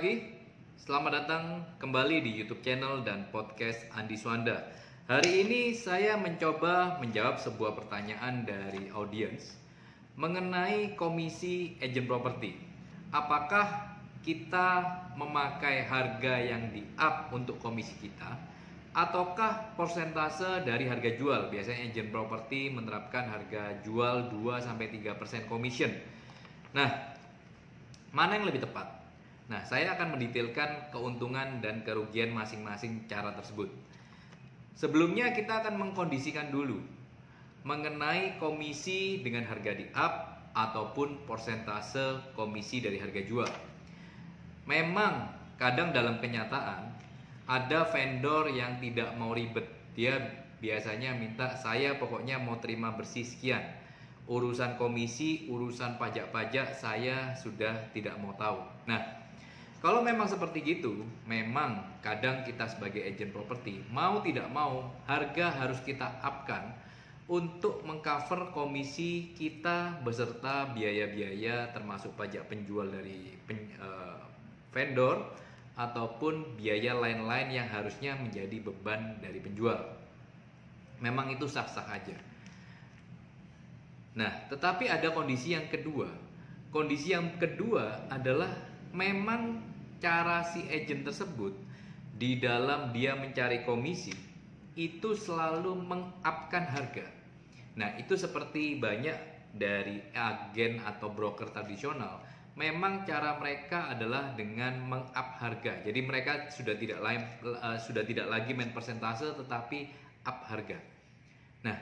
pagi, selamat datang kembali di YouTube channel dan podcast Andi Swanda. Hari ini saya mencoba menjawab sebuah pertanyaan dari audiens mengenai komisi agent property. Apakah kita memakai harga yang di-up untuk komisi kita, ataukah persentase dari harga jual? Biasanya agent property menerapkan harga jual 2-3% commission. Nah, mana yang lebih tepat? Nah, saya akan mendetailkan keuntungan dan kerugian masing-masing cara tersebut. Sebelumnya kita akan mengkondisikan dulu mengenai komisi dengan harga di-up ataupun persentase komisi dari harga jual. Memang kadang dalam kenyataan ada vendor yang tidak mau ribet. Dia biasanya minta, saya pokoknya mau terima bersih sekian. Urusan komisi, urusan pajak-pajak saya sudah tidak mau tahu. Nah, kalau memang seperti gitu, memang kadang kita sebagai agent properti mau tidak mau harga harus kita upkan untuk mengcover komisi kita beserta biaya-biaya termasuk pajak penjual dari vendor ataupun biaya lain-lain yang harusnya menjadi beban dari penjual. Memang itu sah-sah aja. Nah, tetapi ada kondisi yang kedua. Kondisi yang kedua adalah memang cara si agent tersebut di dalam dia mencari komisi itu selalu mengupkan harga. Nah, itu seperti banyak dari agen atau broker tradisional. Memang cara mereka adalah dengan mengup harga. Jadi mereka sudah tidak lagi main persentase tetapi up harga. Nah,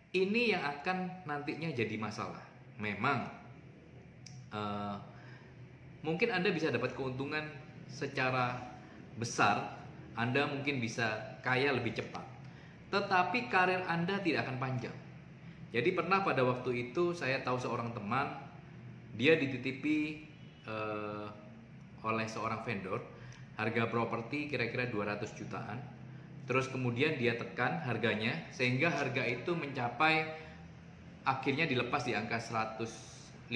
ini yang akan nantinya jadi masalah. Memang mungkin Anda bisa dapat keuntungan secara besar, Anda mungkin bisa kaya lebih cepat, tetapi karir Anda tidak akan panjang. Jadi pernah pada waktu itu saya tahu seorang teman, dia dititipi oleh seorang vendor, harga properti kira-kira 200 jutaan. Terus kemudian dia tekan harganya sehingga harga itu mencapai, akhirnya dilepas di angka 150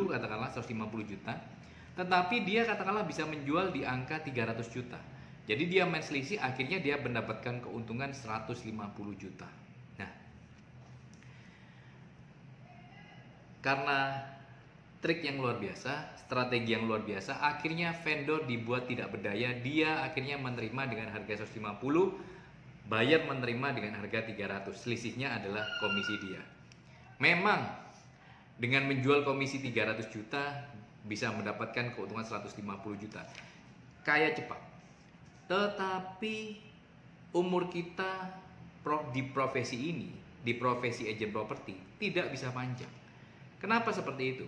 katakanlah 150 juta. Tetapi dia katakanlah bisa menjual di angka 300 juta. Jadi dia main selisih, akhirnya dia mendapatkan keuntungan 150 juta. Nah, karena trik yang luar biasa, strategi yang luar biasa, akhirnya vendor dibuat tidak berdaya. Dia akhirnya menerima dengan harga 150, buyer menerima dengan harga 300. Selisihnya adalah komisi dia. Memang dengan menjual komisi 300 juta bisa mendapatkan keuntungan 150 juta. Kaya cepat. Tetapi umur kita di profesi ini, di profesi agent property, tidak bisa panjang. Kenapa seperti itu?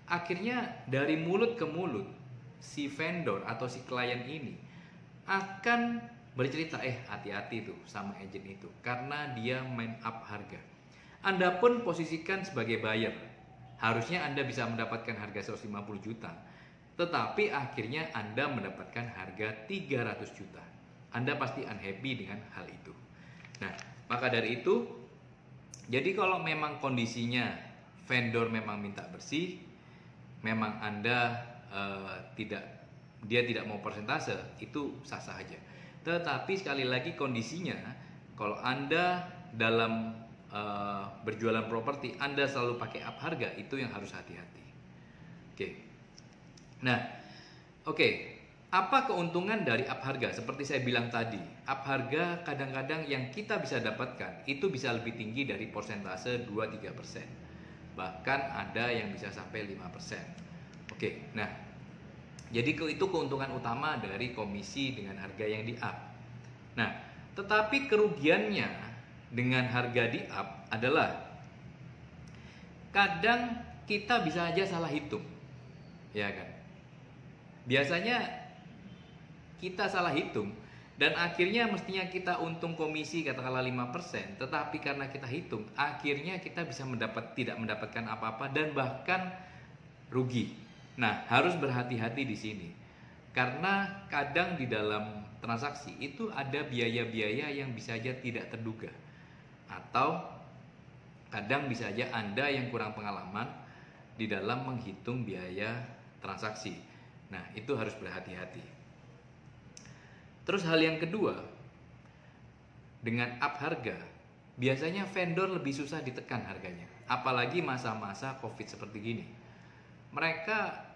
Akhirnya dari mulut ke mulut si vendor atau si klien ini akan bercerita, hati-hati tuh sama agent itu karena dia main up harga. Anda pun posisikan sebagai buyer, harusnya Anda bisa mendapatkan harga 150 juta, tetapi akhirnya Anda mendapatkan harga 300 juta. Anda pasti unhappy dengan hal itu. Nah, maka dari itu, jadi kalau memang kondisinya vendor memang minta bersih, memang Anda dia tidak mau persentase, itu sah-sah aja. Tetapi sekali lagi kondisinya, kalau Anda dalam berjualan properti, Anda selalu pakai up harga, itu yang harus hati-hati. Nah, apa keuntungan dari up harga? Seperti saya bilang tadi, up harga kadang-kadang yang kita bisa dapatkan itu bisa lebih tinggi dari persentase 2-3%. Bahkan ada yang bisa sampai 5%. Nah, jadi itu keuntungan utama dari komisi dengan harga yang di-up. Nah, tetapi kerugiannya dengan harga di-up adalah kadang kita bisa aja salah hitung. Ya kan? Biasanya kita salah hitung dan akhirnya mestinya kita untung komisi katakanlah 5%, tetapi karena kita hitung, akhirnya kita bisa tidak mendapatkan apa-apa dan bahkan rugi. Nah, harus berhati-hati di sini. Karena kadang di dalam transaksi itu ada biaya-biaya yang bisa saja tidak terduga. Atau kadang bisa saja Anda yang kurang pengalaman di dalam menghitung biaya transaksi. Nah, itu harus berhati-hati. Terus hal yang kedua, dengan up harga, biasanya vendor lebih susah ditekan harganya. Apalagi masa-masa COVID seperti gini. Mereka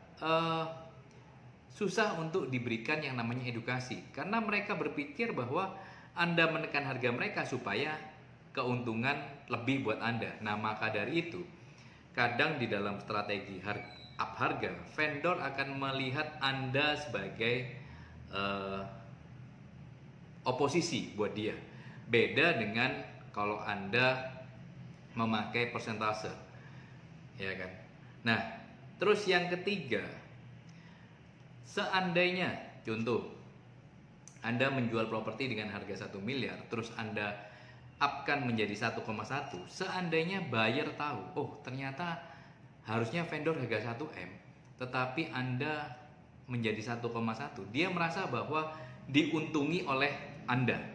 susah untuk diberikan yang namanya edukasi. Karena mereka berpikir bahwa Anda menekan harga mereka supaya keuntungan lebih buat Anda. Nah, maka dari itu, kadang di dalam strategi up harga, vendor akan melihat Anda sebagai oposisi buat dia. Beda dengan kalau Anda memakai persentase, ya kan? Nah, terus yang ketiga, seandainya contoh Anda menjual properti dengan harga 1 miliar, terus Anda upkan menjadi 1,1, seandainya buyer tahu, oh ternyata harusnya vendor harga 1M, tetapi Anda menjadi 1,1, dia merasa bahwa diuntungi oleh Anda.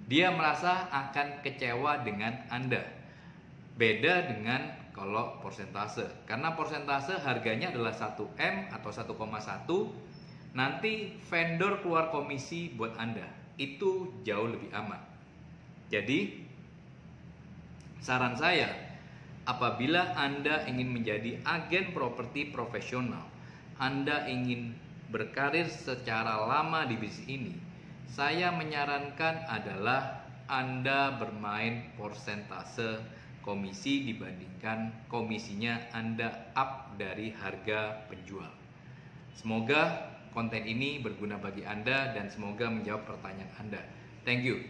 Dia merasa akan kecewa dengan Anda. Beda dengan kalau persentase. Karena persentase harganya adalah 1M atau 1,1, nanti vendor keluar komisi buat Anda. Itu jauh lebih aman. Jadi, saran saya, apabila Anda ingin menjadi agen properti profesional, Anda ingin berkarir secara lama di bisnis ini, saya menyarankan adalah Anda bermain persentase komisi dibandingkan komisinya Anda up dari harga penjual. Semoga konten ini berguna bagi Anda dan semoga menjawab pertanyaan Anda. Thank you.